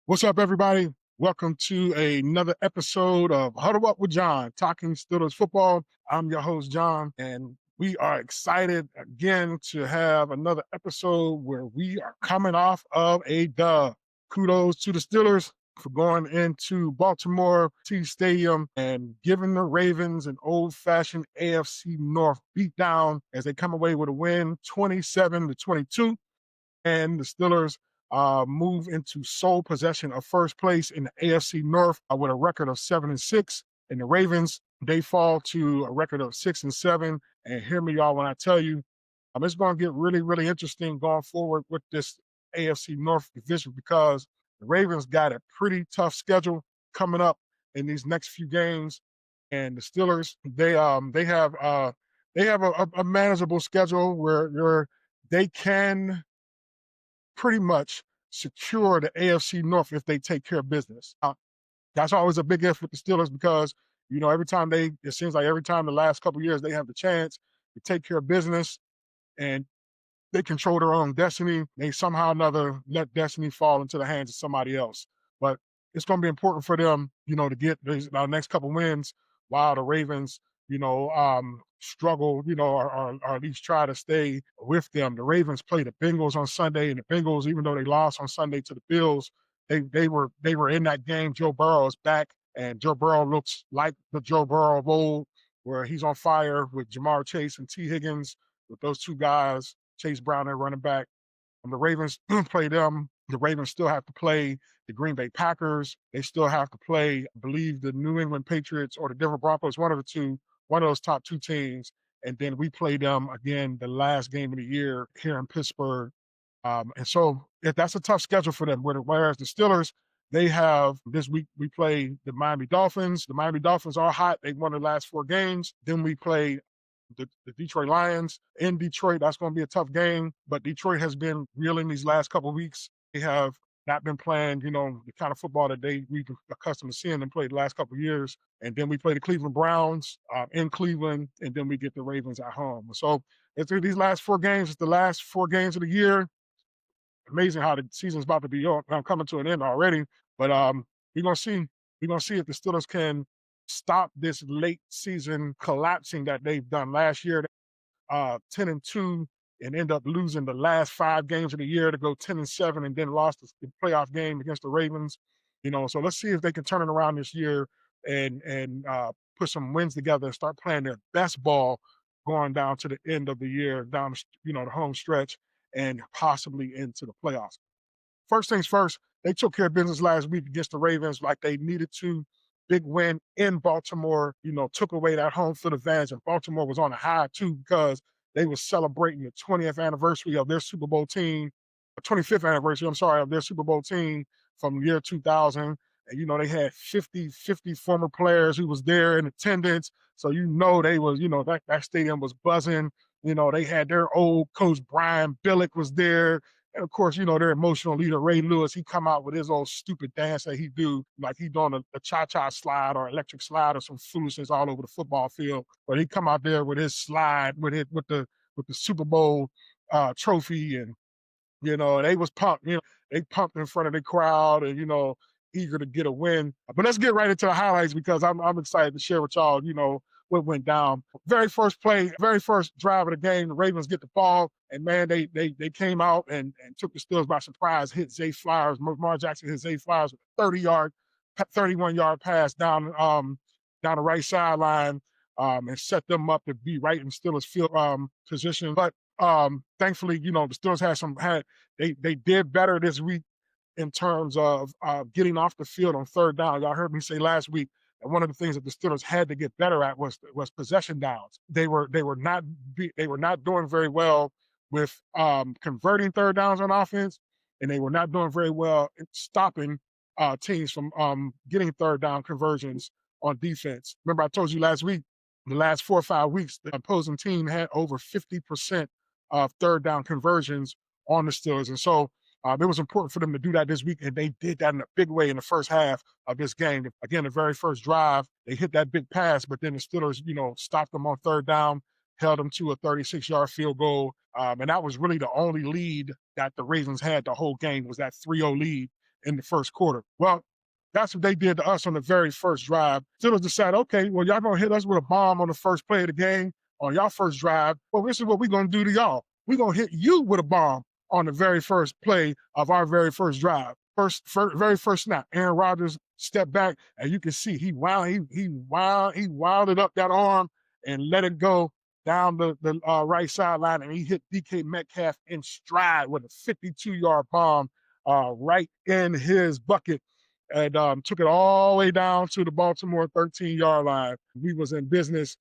What's up, everybody? Welcome to another episode of Huddle Up with John, talking Steelers football. I'm your host, John, and we are excited again to have another episode where we are coming off of a dub. Kudos to the Steelers for going into Baltimore T Stadium and giving the Ravens an old-fashioned AFC North beatdown as they come away with a win, 27-22. And the Steelers move into sole possession of first place in the AFC North with a record of 7-6. And the Ravens, they fall to a record of 6-7. And hear me, y'all, when I tell you, it's going to get really, really interesting going forward with this AFC North division because the Ravens got a pretty tough schedule coming up in these next few games, and the Steelers they have a manageable schedule where they can pretty much secure the AFC North if they take care of business. That's always a big if with the Steelers because, it seems like every time the last couple of years they have the chance to take care of business and they control their own destiny, they somehow or another let destiny fall into the hands of somebody else. But it's going to be important for them, to get these next couple wins while the Ravens, struggle, or at least try to stay with them. The Ravens play the Bengals on Sunday, and the Bengals, even though they lost on Sunday to the Bills, they were in that game. Joe Burrow is back, and Joe Burrow looks like the Joe Burrow of old, where he's on fire with Jamar Chase and T. Higgins, with those two guys, Chase Brown, their running back. And the Ravens play them. The Ravens still have to play the Green Bay Packers. They still have to play, I believe, the New England Patriots or the Denver Broncos, one of the two, one of those top two teams. And then we play them again the last game of the year here in Pittsburgh. And so that's a tough schedule for them. Whereas the Steelers, they have this week, we play the Miami Dolphins. The Miami Dolphins are hot. They won the last 4 games. Then we play the Detroit Lions in Detroit. That's going to be a tough game, but Detroit has been reeling these last couple of weeks. They have not been playing, the kind of football that we've been accustomed to seeing them play the last couple of years. And then we play the Cleveland Browns in Cleveland, and then we get the Ravens at home. So these last 4 games, it's the last 4 games of the year. Amazing how the season's about to be coming to an end already. But we're gonna see. We're gonna see if the Steelers can stop this late season collapsing that they've done last year. 10-2 and end up losing the last 5 games of the year to go 10-7 and then lost the playoff game against the Ravens. So let's see if they can turn it around this year and put some wins together and start playing their best ball going down to the end of the year, down the home stretch and possibly into the playoffs. First things first, they took care of business last week against the Ravens like they needed to. Big win in Baltimore, took away that home field advantage. And Baltimore was on a high, too, because they were celebrating the 20th anniversary of their Super Bowl team, 25th anniversary, I'm sorry, of their Super Bowl team from the year 2000. And, they had 50 former players who was there in attendance. So, they was, that stadium was buzzing. They had their old coach, Brian Billick, was there. And of course, their emotional leader, Ray Lewis, he come out with his old stupid dance that he do, like he doing a cha-cha slide or electric slide or some foolishness all over the football field. But he come out there with his slide, with the Super Bowl trophy, and they was pumped. They pumped in front of the crowd, and eager to get a win. But let's get right into the highlights because I'm excited to share with y'all, what went down. Very first play, very first drive of the game, the Ravens get the ball, and man, they came out and took the Steelers by surprise, hit Zay Flowers. Lamar Jackson hit Zay Flowers with a 31-yard pass down the right sideline, and set them up to be right in Steelers field position. But thankfully, the Steelers they did better this week in terms of getting off the field on third down. Y'all heard me say last week that one of the things that the Steelers had to get better at was possession downs. They were not doing very well with converting third downs on offense, and they were not doing very well in stopping teams from getting third down conversions on defense. Remember, I told you last week, the last 4 or 5 weeks, the opposing team had over 50% of third down conversions on the Steelers, and so it was important for them to do that this week, and they did that in a big way in the first half of this game. Again, the very first drive, they hit that big pass, but then the Steelers, stopped them on third down, held them to a 36-yard field goal, and that was really the only lead that the Ravens had the whole game was that 3-0 lead. in the first quarter. Well, that's what they did to us on the very first drive. Steelers decided, okay, well, y'all gonna hit us with a bomb on the first play of the game on y'all first drive. Well, this is what we're gonna do to y'all. We're gonna hit you with a bomb on the very first play of our very first drive. Very first snap. Aaron Rodgers stepped back, and you can see he wilded up that arm and let it go down the right sideline, and he hit DK Metcalf in stride with a 52-yard bomb right in his bucket, and took it all the way down to the Baltimore 13-yard line. We was in business.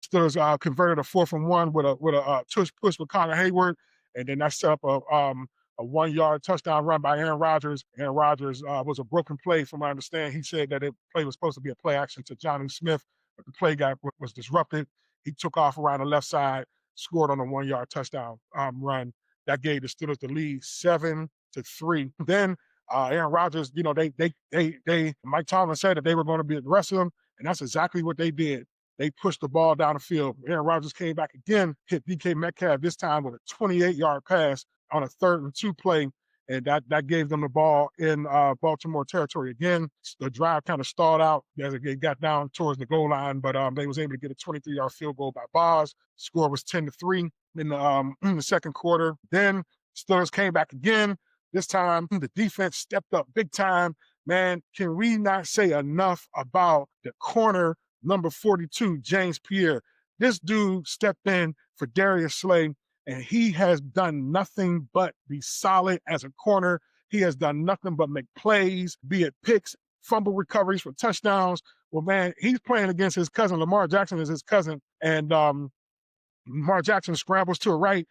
Steelers converted a 4th and 1 with a tush push with Connor Hayward, and then that set up a 1-yard touchdown run by Aaron Rodgers. Aaron Rodgers was a broken play, from what I understand. He said that the play was supposed to be a play action to Jonnu Smith, but the play was disrupted. He took off around the left side, scored on a 1-yard touchdown run. That gave the Steelers the lead 7-3. Then Aaron Rodgers, Mike Tomlin said that they were going to be aggressive, and that's exactly what they did. They pushed the ball down the field. Aaron Rodgers came back again, hit DK Metcalf this time with a 28-yard pass on a 3rd and 2 play, and that gave them the ball in Baltimore territory again. The drive kind of stalled out as it got down towards the goal line, but they was able to get a 23-yard field goal by Boz. Score was 10-3 in the second quarter. Then Steelers came back again. This time, the defense stepped up big time. Man, can we not say enough about the corner, number 42, James Pierre? This dude stepped in for Darius Slay, and he has done nothing but be solid as a corner. He has done nothing but make plays, be it picks, fumble recoveries for touchdowns. Well, man, he's playing against his cousin. Lamar Jackson is his cousin, and Lamar Jackson scrambles to a right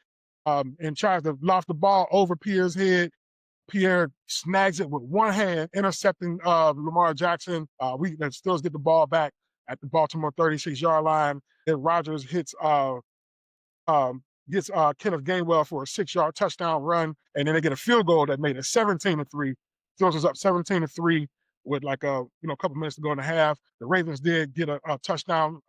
and tries to loft the ball over Pierre's head. Pierre snags it with one hand, intercepting Lamar Jackson. We still get the ball back at the Baltimore 36-yard line. Then Rodgers hits Kenneth Gainwell for a 6-yard touchdown run, and then they get a field goal that made it 17-3. Steelers was up 17-3 with like a couple minutes to go in the half. The Ravens did get a touchdown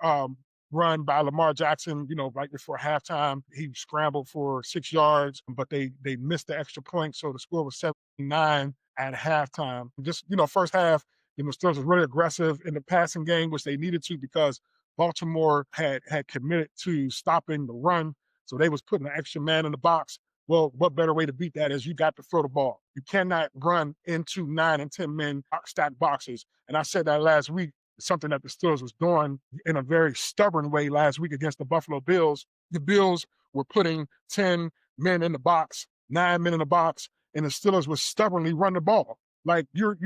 run by Lamar Jackson, right before halftime. He scrambled for 6 yards, but they missed the extra point, so the score was 7-9 at halftime. Just, first half, Steelers was really aggressive in the passing game, which they needed to because Baltimore had committed to stopping the run, so they was putting an extra man in the box. Well, what better way to beat that is you got to throw the ball. You cannot run into 9 and 10 men stacked boxes. And I said that last week, something that the Steelers was doing in a very stubborn way last week against the Buffalo Bills. The Bills were putting 10 men in the box, 9 men in the box, and the Steelers would stubbornly run the ball. Like, you're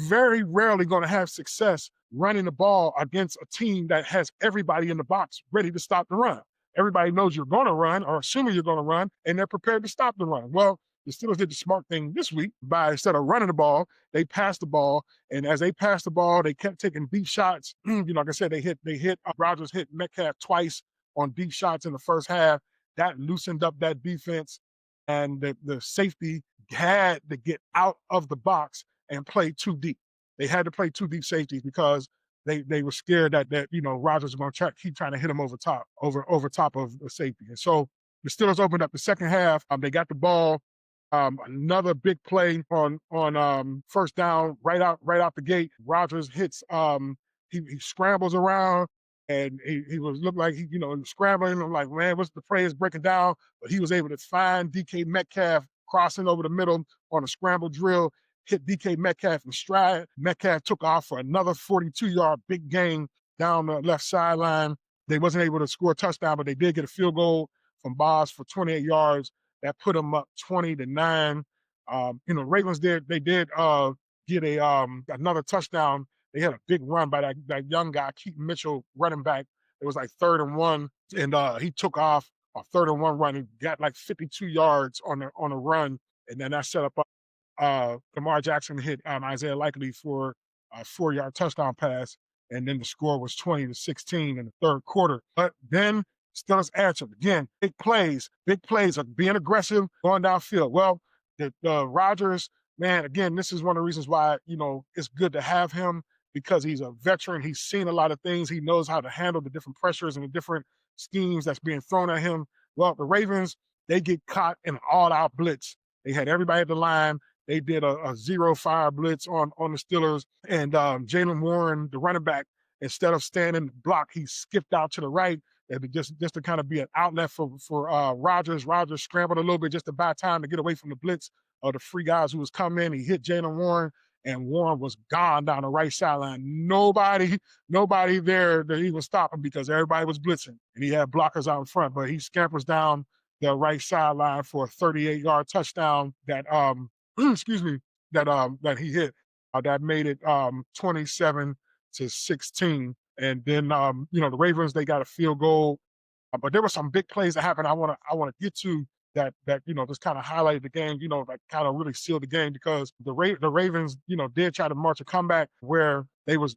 very rarely going to have success running the ball against a team that has everybody in the box ready to stop the run. Everybody knows you're going to run, or assuming you're going to run, and they're prepared to stop the run. Well, the Steelers did the smart thing this week by, instead of running the ball, they passed the ball. And as they passed the ball, they kept taking deep shots. Like I said, Rodgers hit Metcalf twice on deep shots in the first half. That loosened up that defense. And the safety had to get out of the box and play too deep. They had to play 2 deep safeties because they were scared that Rodgers was going to keep trying to hit him over top of the safety. And so the Steelers opened up the second half. They got the ball. Another big play on first down right out the gate. Rodgers hits. He scrambles around, and he looked like he scrambling. I'm like, man, what's the play is breaking down? But he was able to find DK Metcalf crossing over the middle on a scramble drill. Hit DK Metcalf in stride. Metcalf took off for another 42-yard big gain down the left sideline. They wasn't able to score a touchdown, but they did get a field goal from Boz for 28 yards. That put them up 20-9. Ravens did get another touchdown. They had a big run by that young guy, Keaton Mitchell, running back. It was like 3rd and 1, and he took off a 3rd and 1 run and got like 52 yards on a run, and then that set up Lamar Jackson hit Isaiah Likely for a 4-yard touchdown pass, and then the score was 20-16 in the third quarter. But then Steelers answered again. Big plays of being aggressive, going downfield. Well, the Rodgers, man, again, this is one of the reasons why it's good to have him, because he's a veteran. He's seen a lot of things. He knows how to handle the different pressures and the different schemes that's being thrown at him. Well, the Ravens, they get caught in an all-out blitz. They had everybody at the line. they did a zero fire blitz on the Steelers, and Jalen Warren, the running back, instead of standing block, he skipped out to the right, and just to kind of be an outlet for Rodgers. Rodgers scrambled a little bit just to buy time to get away from the blitz of the free guys who was coming in. He hit Jalen Warren, and Warren was gone down the right sideline. Nobody there that he was stopping because everybody was blitzing, and he had blockers out in front. But he scampers down the right sideline for a 38-yard touchdown that excuse me, that he hit. That made it 27-16. And then the Ravens, they got a field goal. But there were some big plays that happened. I want to get to that just kind of highlighted the game, that kind of really sealed the game, because the Ravens, did try to march a comeback where they was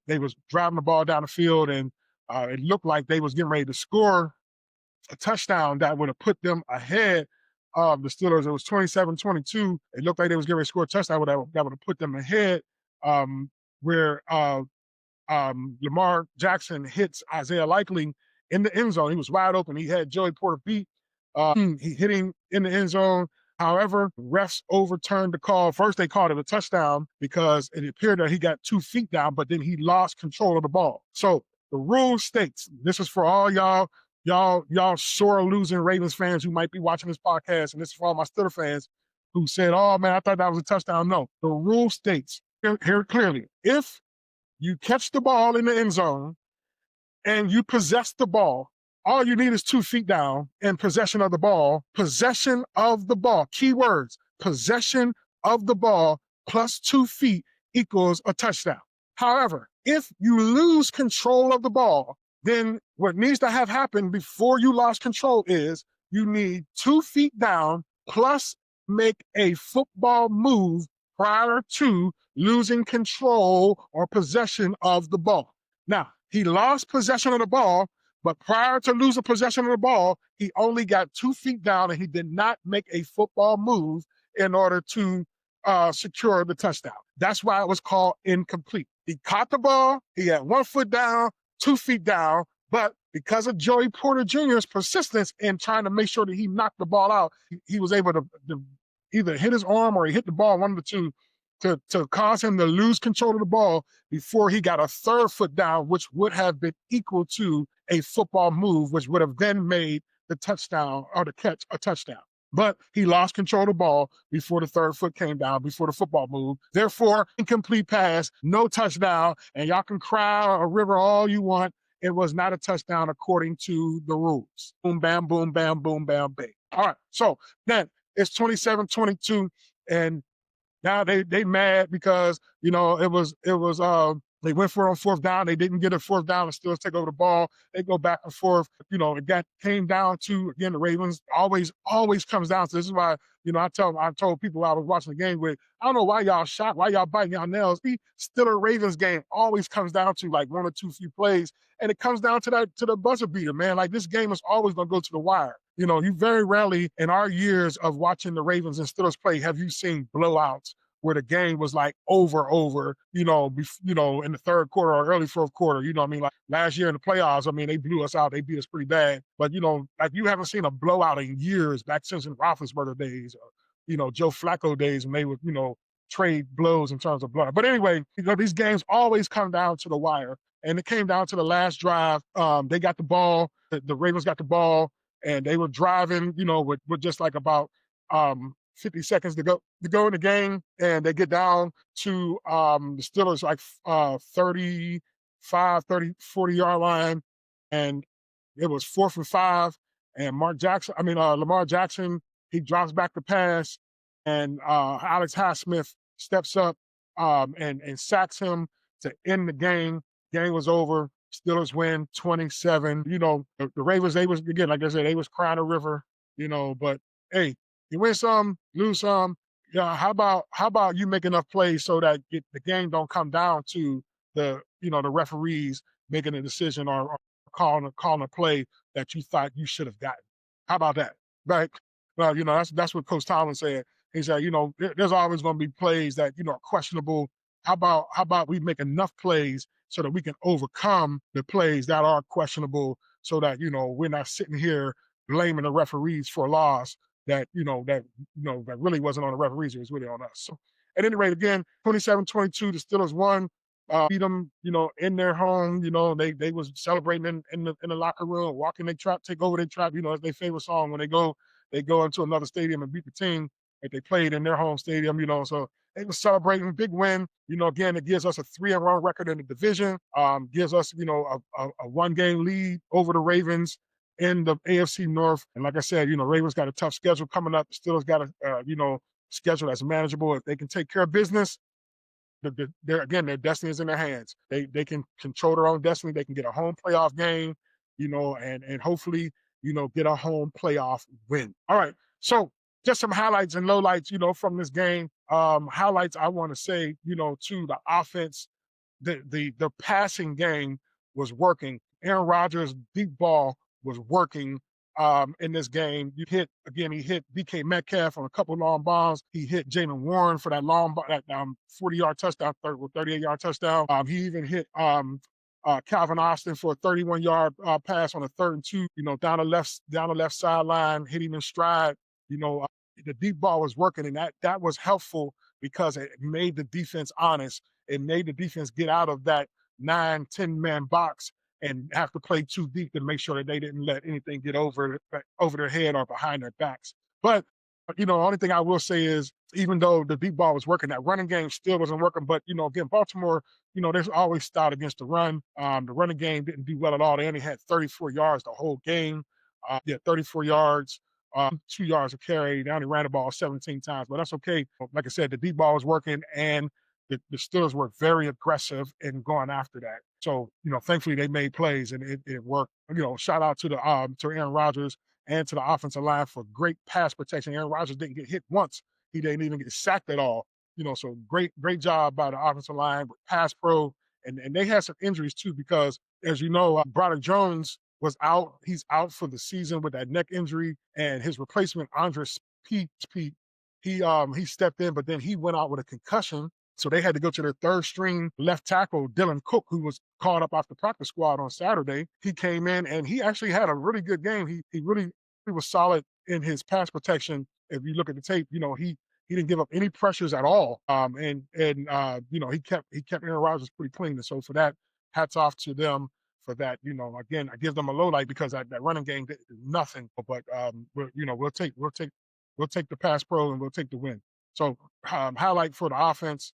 driving the ball down the field, and it looked like they was getting ready to score a touchdown that would have put them ahead of the Steelers. It was 27-22. It looked like they was getting ready to score a touchdown that would have put them ahead, where Lamar Jackson hits Isaiah Likely in the end zone. He was wide open. He had Joey Porter beat. He hit him in the end zone. However, refs overturned the call. First, they called it a touchdown because it appeared that he got 2 feet down, but then he lost control of the ball. So the rule states, this is for all y'all sore losing Ravens fans who might be watching this podcast, and this is for all my Steelers fans who said, oh man, I thought that was a touchdown. No, the rule states here clearly, if you catch the ball in the end zone and you possess the ball, all you need is 2 feet down and possession of the ball. Possession of the ball. Keywords. Possession of the ball plus 2 feet equals a touchdown. However, if you lose control of the ball, then what needs to have happened before you lost control is you need 2 feet down plus make a football move prior to losing control or possession of the ball. Now, he lost possession of the ball, but prior to losing possession of the ball, he only got 2 feet down and he did not make a football move in order to secure the touchdown. That's why it was called incomplete. He caught the ball, he had 1 foot down, 2 feet down, but because of Joey Porter Jr.'s persistence in trying to make sure that he knocked the ball out, he was able to either hit his arm or he hit the ball, one of the two, to cause him to lose control of the ball before he got a 3rd foot down, which would have been equal to a football move, which would have then made the touchdown or the catch a touchdown. But he lost control of the ball before the 3rd foot came down, before the football move. Therefore, incomplete pass, no touchdown, and y'all can cry a river all you want. It was not a touchdown according to the rules. Boom, bam, boom, bam, boom, bam, bang. All right, so then it's 27-22, and now they mad because it was they went for it on 4th down. They didn't get a 4th down and still take over the ball. They go back and forth. It came down to, again, the Ravens always comes down to, this is why, I told people I was watching the game with, I don't know why y'all shocked, why y'all biting y'all nails. Still a Ravens game always comes down to like 1 or 2 few plays. And it comes down to the buzzer beater, man. Like, this game is always going to go to the wire. You very rarely in our years of watching the Ravens and Steelers play have you seen blowouts where the game was like over, in the 3rd quarter or early 4th quarter. Like last year in the playoffs, they blew us out. They beat us pretty bad. But, like, you haven't seen a blowout in years, back since in Roethlisberger days, or, Joe Flacco days when they would, trade blows in terms of blood. But anyway, these games always come down to the wire. And it came down to the last drive. They got the ball. The Ravens got the ball, and they were driving, with just like about 50 seconds to go in the game, and they get down to the Steelers like 35, 30, 40-yard line, and it was 4th and 5, and Lamar Jackson, he drops back the pass, and Alex Highsmith steps up and sacks him to end the game. Game was over. Steelers win 27. The Ravens, they was, again, like I said, they was crying a river, but hey, you win some, lose some. How about you make enough plays so that the game don't come down to the referees making a decision or calling a play that you thought you should have gotten. How about that? Right? Well, that's what Coach Tomlin said. He said, there's always going to be plays that are questionable. How about we make enough plays so that we can overcome the plays that are questionable, so that we're not sitting here blaming the referees for a loss that really wasn't on the referees, it was really on us. So at any rate, again, 27-22, the Steelers won. Beat them, in their home. They was celebrating in the locker room, walking their trap, take over their trap. It's their favorite song when they go into another stadium and beat the team that they played in their home stadium. So they was celebrating, big win. Again, it gives us a 3-1 record in the division. Gives us, a 1-game lead over the Ravens in the AFC North. And like I said, Ravens got a tough schedule coming up. Steelers got a schedule that's manageable. If they can take care of business, their destiny is in their hands. They can control their own destiny. They can get a home playoff game, and hopefully, get a home playoff win. All right. So just some highlights and lowlights, from this game. Highlights I want to say, to the offense, the passing game was working. Aaron Rodgers' deep ball was working in this game. He hit DK Metcalf on a couple long bombs. He hit Jaylen Warren for that long, that 40-yard touchdown, 38-yard touchdown. He even hit Calvin Austin for a 31-yard pass on a 3rd and 2. Down the left sideline, hit him in stride. The deep ball was working, and that was helpful because it made the defense honest. It made the defense get out of that 9-10-man box and have to play too deep to make sure that they didn't let anything get over their head or behind their backs. But, the only thing I will say is, even though the deep ball was working, that running game still wasn't working. But, again, Baltimore, there's always stout against the run. The running game didn't do well at all. They only had 34 yards the whole game. 34 yards. 2 yards of carry. They only ran the ball 17 times, but that's okay. Like I said, the deep ball was working, and the Steelers were very aggressive in going after that. So, thankfully they made plays and it worked. Shout out to Aaron Rodgers and to the offensive line for great pass protection. Aaron Rodgers didn't get hit once. He didn't even get sacked at all. So great job by the offensive line with pass pro. And they had some injuries too, because as you know, Broderick Jones was out. He's out for the season with that neck injury, and his replacement, Andres Pete, he stepped in, but then he went out with a concussion. So they had to go to their 3rd string left tackle, Dylan Cook, who was called up off the practice squad on Saturday. He came in and he actually had a really good game. He was solid in his pass protection. If you look at the tape, he didn't give up any pressures at all. He kept Aaron Rodgers pretty clean. And so for that, hats off to them for that. Again, I give them a low light because that running game did nothing. But we'll take the pass pro and we'll take the win. So highlight for the offense,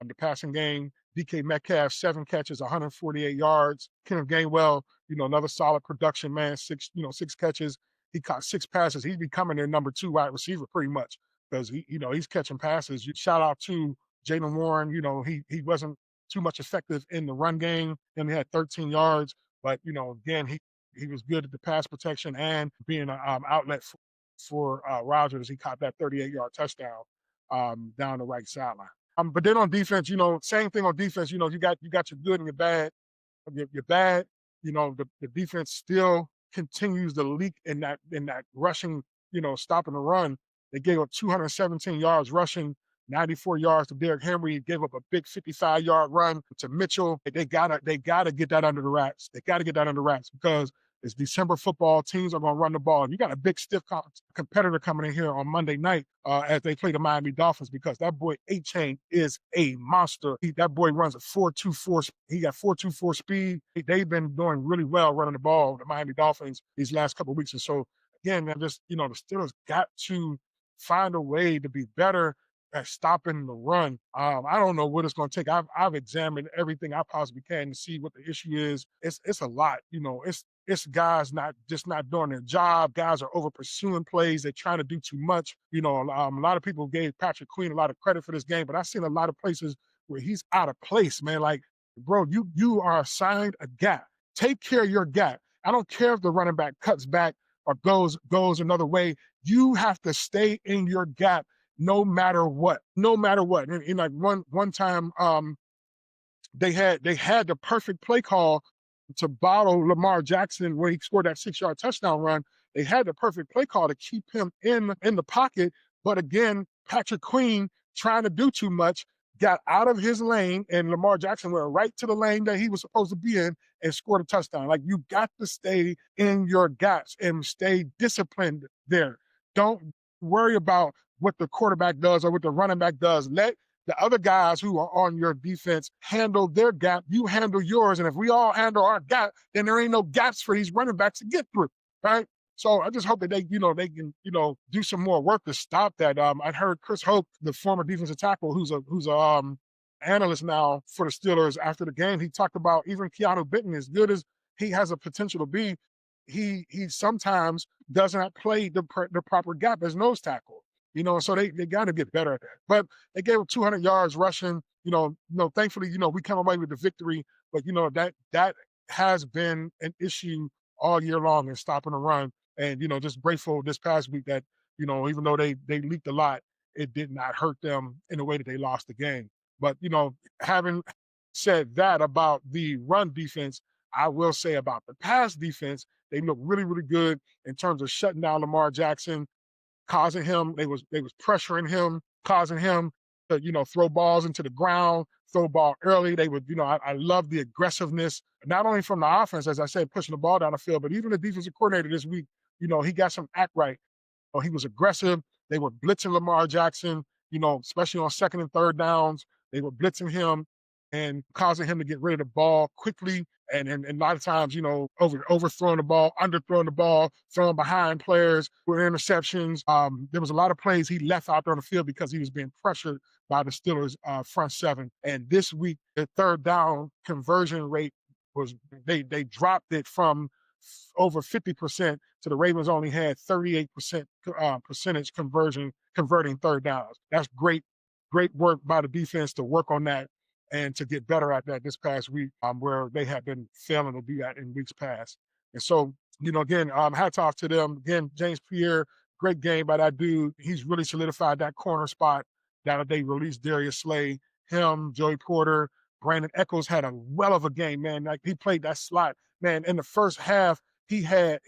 the passing game, DK Metcalf, 7 catches, 148 yards. Kenneth Gainwell, another solid production man, 6 catches. He caught 6 passes. He's becoming their number 2 wide receiver pretty much because he's catching passes. Shout out to Jaylen Warren. He wasn't too much effective in the run game. Then he had 13 yards, but again, he was good at the pass protection and being an outlet for Rodgers. He caught that 38-yard touchdown down the right sideline. But then on defense, same thing on defense. You got your good and your bad. Your bad, the defense still continues to leak in that rushing, stopping the run. They gave up 217 yards rushing, 94 yards to Derrick Henry. Gave up a big 55-yard run to Mitchell. They gotta get that under the wraps. They gotta get that under wraps because it's December football. Teams are going to run the ball. And you got a big, stiff competitor coming in here on Monday night as they play the Miami Dolphins because that boy A-Chain is a monster. That boy runs a 4.24. He got 4.24 speed. They've been doing really well running the ball, the Miami Dolphins, these last couple of weeks. And so, again, man, the Steelers got to find a way to be better at stopping the run. I don't know what it's going to take. I've examined everything I possibly can to see what the issue is. It's a lot. It's guys not doing their job. Guys are over pursuing plays. They're trying to do too much. A lot of people gave Patrick Queen a lot of credit for this game, but I've seen a lot of places where he's out of place, man. Like, bro, you are assigned a gap. Take care of your gap. I don't care if the running back cuts back or goes another way. You have to stay in your gap no matter what. No matter what. And like one time, they had the perfect play call to bottle Lamar Jackson where he scored that 6-yard touchdown run. They had the perfect play call to keep him in the pocket. But again, Patrick Queen trying to do too much, got out of his lane, and Lamar Jackson went right to the lane that he was supposed to be in and scored a touchdown. Like, you got to stay in your gaps and stay disciplined there. Don't worry about what the quarterback does or what the running back does. Let the other guys who are on your defense handle their gap, you handle yours. And if we all handle our gap, then there ain't no gaps for these running backs to get through, right? So I just hope that they can, do some more work to stop that. I heard Chris Hope, the former defensive tackle, who's a analyst now for the Steelers, after the game, he talked about even Keanu Benton, as good as he has a potential to be, he sometimes doesn't play the proper gap as nose tackle. So they got to get better at that. But they gave him 200 yards rushing. Thankfully, we come away with the victory. But that has been an issue all year long in stopping the run. And just grateful this past week that even though they leaked a lot, it did not hurt them in the way that they lost the game. But having said that about the run defense, I will say about the pass defense, they look really, really good in terms of shutting down Lamar Jackson, causing him, they was pressuring him, causing him to, throw balls into the ground, throw ball early. They would, I love the aggressiveness, not only from the offense, as I said, pushing the ball down the field, but even the defensive coordinator this week, he got some act right. He was aggressive. They were blitzing Lamar Jackson, especially on second and third downs. They were blitzing him and causing him to get rid of the ball quickly. And a lot of times, overthrowing the ball, underthrowing the ball, throwing behind players with interceptions. There was a lot of plays he left out there on the field because he was being pressured by the Steelers' front seven. And this week, the third down conversion rate was, they dropped it from over 50% to the Ravens only had 38% percentage converting third downs. That's great work by the defense to work on that and to get better at that this past week, where they have been failing to do that in weeks past. And so, again, hats off to them. Again, James Pierre, great game by that dude. He's really solidified that corner spot that they released Darius Slay. Him, Joey Porter, Brandon Echols had a well of a game, man. Like, he played that slot. Man, in the first half, he had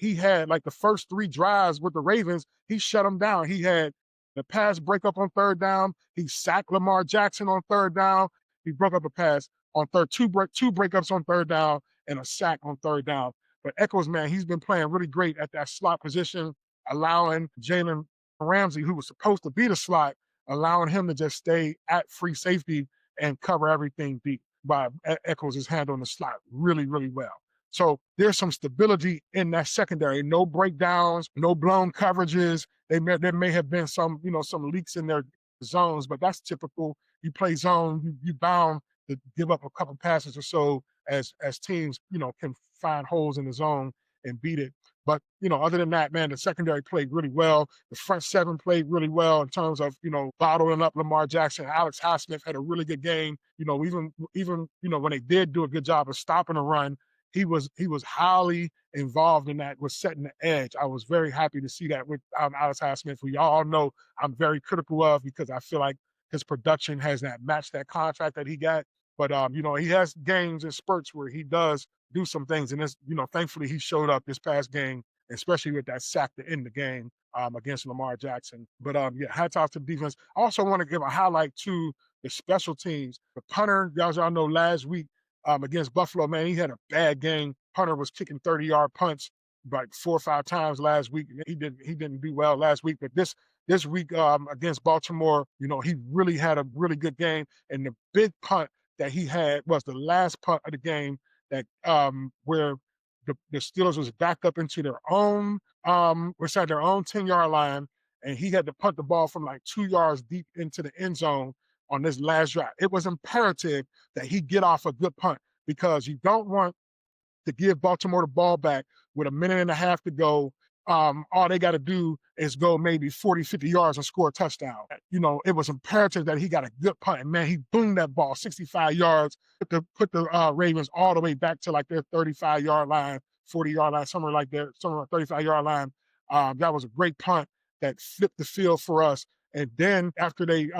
like the first 3 drives with the Ravens, he shut them down. He had the pass breakup on third down. He sacked Lamar Jackson on third down. He broke up a pass on two breakups on third down and a sack on third down. But Echols, man, he's been playing really great at that slot position, allowing Jalen Ramsey, who was supposed to be the slot, allowing him to just stay at free safety and cover everything deep. By Echols is handling the slot really, really well. So there's some stability in that secondary. No breakdowns, no blown coverages. There may have been some leaks in their zones, but that's typical. You play zone, you bound to give up a couple passes or so as teams, can find holes in the zone and beat it. But, other than that, man, the secondary played really well. The front seven played really well in terms of, bottling up Lamar Jackson. Alex Highsmith had a really good game. Even when they did do a good job of stopping the run, he was highly involved in that, was setting the edge. I was very happy to see that with Alex Highsmith, who y'all know I'm very critical of because I feel like his production has not matched that contract that he got. But, he has games and spurts where he does do some things. And, thankfully he showed up this past game, especially with that sack to end the game against Lamar Jackson. But, hats off to the defense. I also want to give a highlight to the special teams. The punter, y'all know last week against Buffalo, man, he had a bad game. Punter was kicking 30-yard punts like 4 or 5 times last week. He didn't do well last week, but this week against Baltimore, he really had a really good game. And the big punt that he had was the last punt of the game that where the Steelers was backed up into their own, inside their own 10-yard line, and he had to punt the ball from like 2 yards deep into the end zone on this last drive. It was imperative that he get off a good punt because you don't want to give Baltimore the ball back with a minute and a half to go. All they got to do is go maybe 40, 50 yards and score a touchdown. It was imperative that he got a good punt. And, man, he boomed that ball 65 yards, put the Ravens all the way back to like their 35-yard line, 40-yard line, somewhere like that, somewhere 35-yard line. That was a great punt that flipped the field for us. And then after they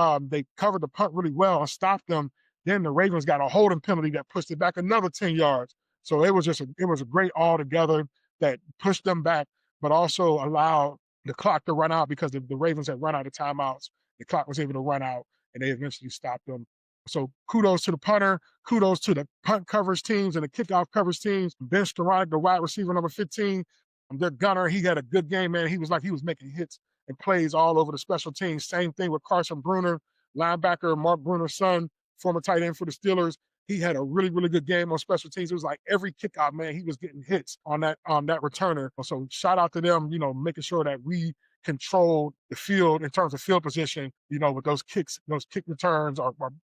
covered the punt really well and stopped them, then the Ravens got a holding penalty that pushed it back another 10 yards. So it was a great all together that pushed them back, but also allowed the clock to run out because the Ravens had run out of timeouts. The clock was able to run out, and they eventually stopped them. So kudos to the punter, kudos to the punt coverage teams and the kickoff coverage teams. Ben Steronik, the wide receiver number 15, their gunner, he had a good game, man. He was making hits and plays all over the special teams. Same thing with Carson Bruner, linebacker, Mark Bruner's son, former tight end for the Steelers. He had a really, really good game on special teams. It was like every kickoff, man, he was getting hits on that returner. So shout out to them, making sure that we control the field in terms of field position, with those kicks, those kick returns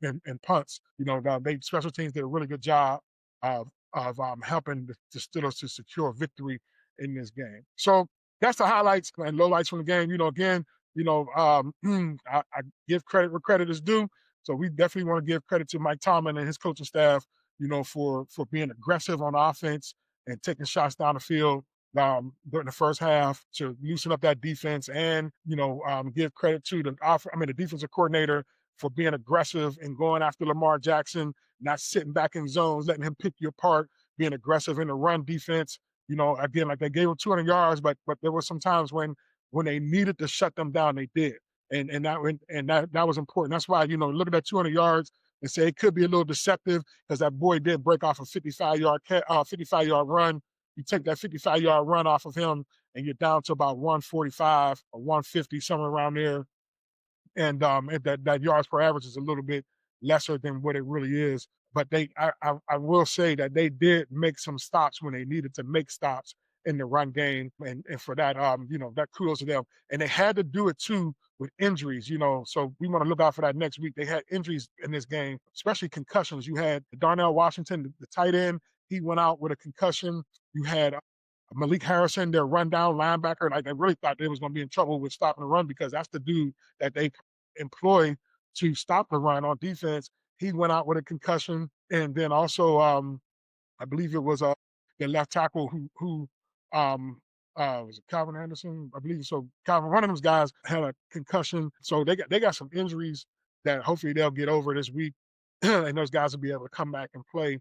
and punts. They special teams did a really good job of helping the Steelers to secure victory in this game. So that's the highlights and lowlights from the game. Again, I give credit where credit is due. So we definitely want to give credit to Mike Tomlin and his coaching staff, for being aggressive on offense and taking shots down the field during the first half to loosen up that defense, and give credit to the defensive coordinator for being aggressive and going after Lamar Jackson, not sitting back in zones, letting him pick you apart, being aggressive in the run defense. Again, like they gave him 200 yards, but there were some times when they needed to shut them down, they did. And that was important. That's why, look at that 200 yards and say it could be a little deceptive, because that boy did break off a 55-yard run. You take that 55-yard run off of him, and you're down to about 145 or 150, somewhere around there. And that yards per average is a little bit lesser than what it really is. But I will say that they did make some stops when they needed to make stops in the run game, and for that, that kudos to them. And they had to do it too with injuries, so we want to look out for that next week. They had injuries in this game, especially concussions. You had Darnell Washington, the tight end, he went out with a concussion. You had Malik Harrison, their rundown linebacker. Like, I really thought they was going to be in trouble with stopping the run, because that's the dude that they employ to stop the run on defense. He went out with a concussion. And then also, I believe it was the left tackle who was it Calvin Anderson? I believe so. Calvin, one of those guys had a concussion. So they got some injuries that hopefully they'll get over this week. And those guys will be able to come back and play.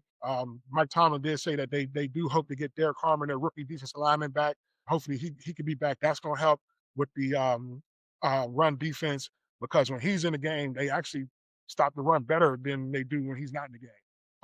Mike Tomlin did say that they do hope to get Derek Harmon, their rookie defensive lineman, back. Hopefully he could be back. That's going to help with the run defense, because when he's in the game, they actually stop the run better than they do when he's not in the game.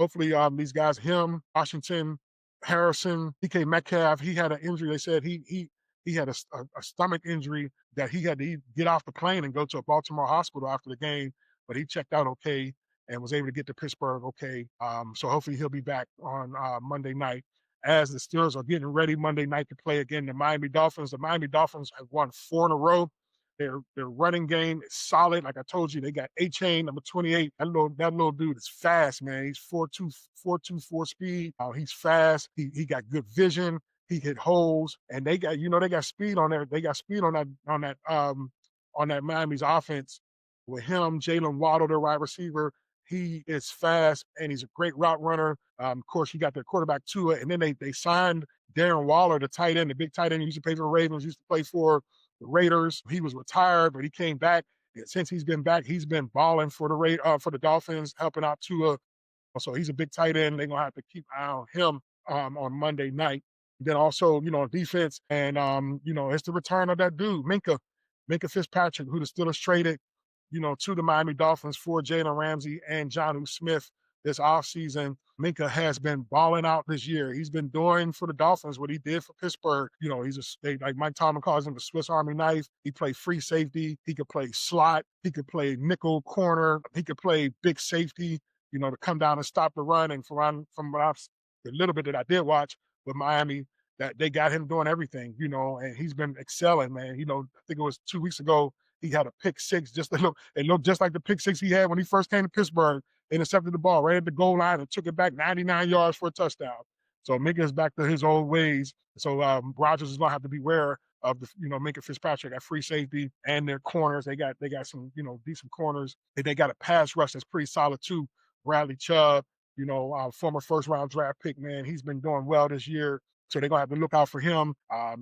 Hopefully these guys, him, Washington, Harrison, DK Metcalf, he had an injury. They said he had a stomach injury that he had to get off the plane and go to a Baltimore hospital after the game, but he checked out okay and was able to get to Pittsburgh okay. So hopefully he'll be back on Monday night, as the Steelers are getting ready Monday night to play again the Miami Dolphins. The Miami Dolphins have won 4 in a row. Their running game is solid. Like I told you, they got A-Chain, number 28. That little dude is fast, man. He's 4.24 speed. He's fast. He got good vision. He hit holes, and they got speed on there. They got speed on that Miami's offense with him, Jalen Waddle, their wide receiver. He is fast, and he's a great route runner. Of course, you got their quarterback Tua, and then they signed Darren Waller, the tight end, the big tight end. He used to play for the Ravens, used to play for the Raiders. He was retired, but he came back. And since he's been back, he's been balling for the Dolphins, helping out Tua. So he's a big tight end. They're gonna have to keep an eye on him on Monday night. Then also, defense, and it's the return of that dude, Minkah Fitzpatrick, who the Steelers traded, to the Miami Dolphins for Jalen Ramsey and Jonnu Smith this offseason. Minkah has been balling out this year. He's been doing for the Dolphins what he did for Pittsburgh. Like Mike Tomlin calls him a Swiss Army knife. He played free safety. He could play slot. He could play nickel corner. He could play big safety, to come down and stop the run. And from the little bit that I did watch with Miami, that they got him doing everything, and he's been excelling, man. I think it was 2 weeks ago, he had a pick six. It looked just like the pick six he had when he first came to Pittsburgh. Intercepted the ball right at the goal line and took it back 99 yards for a touchdown. So Minkah is back to his old ways. So Rodgers is going to have to beware of Minkah Fitzpatrick at free safety and their corners. They got some, decent corners. They got a pass rush that's pretty solid too. Bradley Chubb, former first-round draft pick, man. He's been doing well this year. So they're going to have to look out for him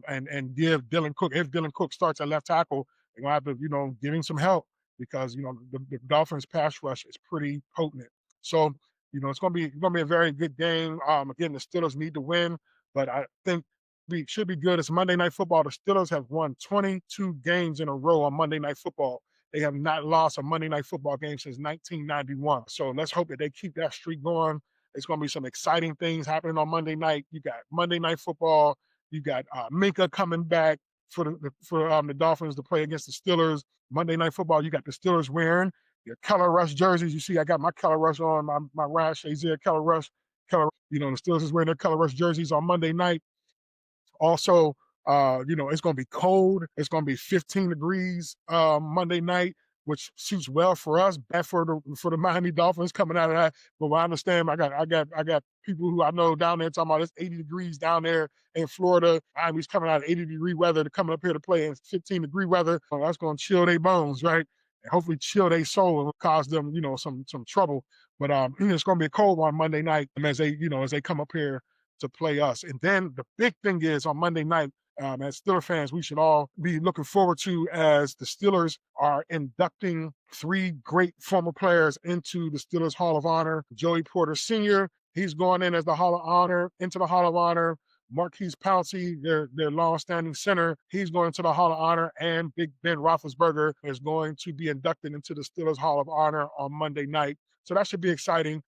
and give Dylan Cook. If Dylan Cook starts at left tackle, they're going to have to, give him some help, because the Dolphins pass rush is pretty potent. So it's going to be a very good game. Again, the Steelers need to win, but I think we should be good. It's Monday Night Football. The Steelers have won 22 games in a row on Monday Night Football. They have not lost a Monday Night Football game since 1991. So let's hope that they keep that streak going. It's going to be some exciting things happening on Monday night. You got Monday Night Football. You got Minkah coming back for the Dolphins to play against the Steelers. Monday Night Football, you got the Steelers wearing your Keller Rush jerseys. You see, I got my Keller Rush on, my Ryan Shazier Keller Rush. The Steelers is wearing their Keller Rush jerseys on Monday night. Also, it's going to be cold. It's going to be 15 degrees Monday night, which suits well for us. Bad for the Miami Dolphins coming out of that. But I understand, I got people who I know down there talking about it's 80 degrees down there in Florida. Miami's coming out of 80-degree weather to coming up here to play in 15-degree weather. That's going to chill their bones, right? And hopefully chill their soul and cause them, some trouble. But it's going to be a cold one Monday night as they come up here to play us. And then the big thing is on Monday night, as Steelers fans, we should all be looking forward to as the Steelers are inducting 3 great former players into the Steelers Hall of Honor. Joey Porter Sr., he's going in as the Hall of Honor, into the Hall of Honor. Maurkice Pouncey, their long-standing center, he's going to the Hall of Honor, and Big Ben Roethlisberger is going to be inducted into the Steelers Hall of Honor on Monday night. So that should be exciting.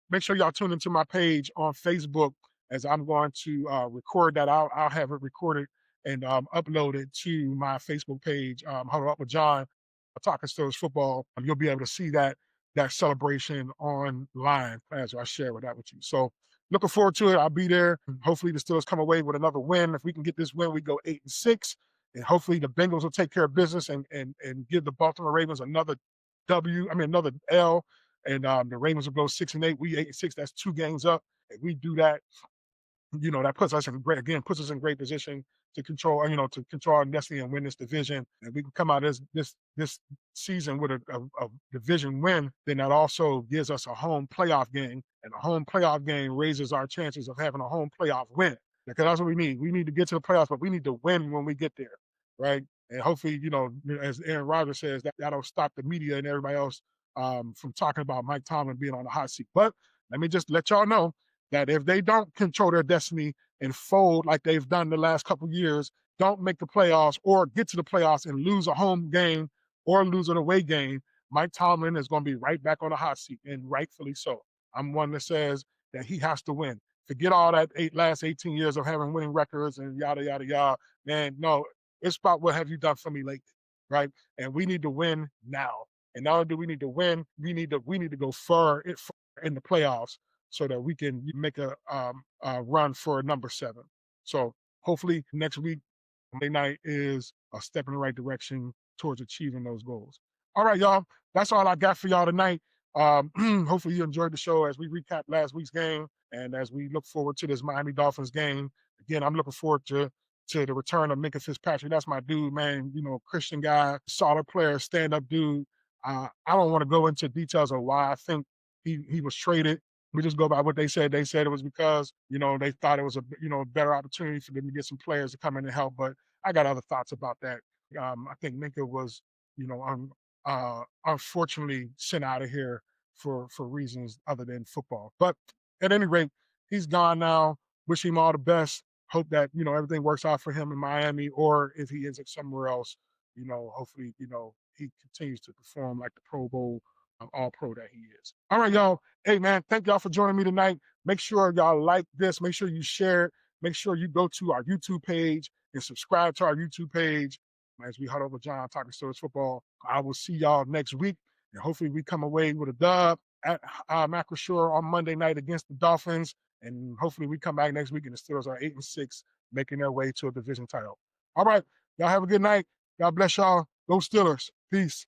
Make sure y'all tune into my page on Facebook as I'm going to record that out. I'll have it recorded and uploaded to my Facebook page, Huddle Up with John, Talking Steelers Football. You'll be able to see that celebration online as I share that with you. So looking forward to it. I'll be there. Hopefully the Steelers come away with another win. If we can get this win, we go 8-6. And hopefully the Bengals will take care of business and give the Baltimore Ravens another L. And the Ravens will go 6-8. We 8-6. That's 2 games up. If we do that, that puts us in great position to control our destiny and win this division. And we can come out this season with a division win, then that also gives us a home playoff game. And a home playoff game raises our chances of having a home playoff win. Because that's what we need. We need to get to the playoffs, but we need to win when we get there, right? And hopefully, as Aaron Rodgers says, that'll stop the media and everybody else from talking about Mike Tomlin being on the hot seat. But let me just let y'all know that if they don't control their destiny and fold like they've done the last couple of years, don't make the playoffs or get to the playoffs and lose a home game or lose an away game, Mike Tomlin is going to be right back on the hot seat, and rightfully so. I'm one that says that he has to win. Forget all that last 18 years of having winning records and yada, yada, yada. Man, no, it's about what have you done for me lately, right? And we need to win now. And not only do we need to win, we need to go far in the playoffs so that we can make a run for number 7. So hopefully next week, Monday night is a step in the right direction towards achieving those goals. All right, y'all. That's all I got for y'all tonight. Hopefully you enjoyed the show as we recap last week's game and as we look forward to this Miami Dolphins game. Again, I'm looking forward to the return of Minkah Fitzpatrick. That's my dude, man. Christian guy, solid player, stand-up dude. I don't want to go into details of why I think he was traded. We just go by what they said. They said it was because, they thought it was a better opportunity for them to get some players to come in and help. But I got other thoughts about that. I think Minkah was, unfortunately sent out of here for reasons other than football. But at any rate, he's gone now. Wish him all the best. Hope that, everything works out for him in Miami, or if he ends up somewhere else, hopefully, he continues to perform like the Pro Bowl All-Pro that he is. All right, y'all. Hey, man, thank y'all for joining me tonight. Make sure y'all like this. Make sure you share it. Make sure you go to our YouTube page and subscribe to our YouTube page as we huddle with John talking Steelers football. I will see y'all next week, and hopefully we come away with a dub at Maurkice on Monday night against the Dolphins, and hopefully we come back next week and the Steelers are 8-6, making their way to a division title. All right, y'all have a good night. God bless y'all. Go Steelers. Peace.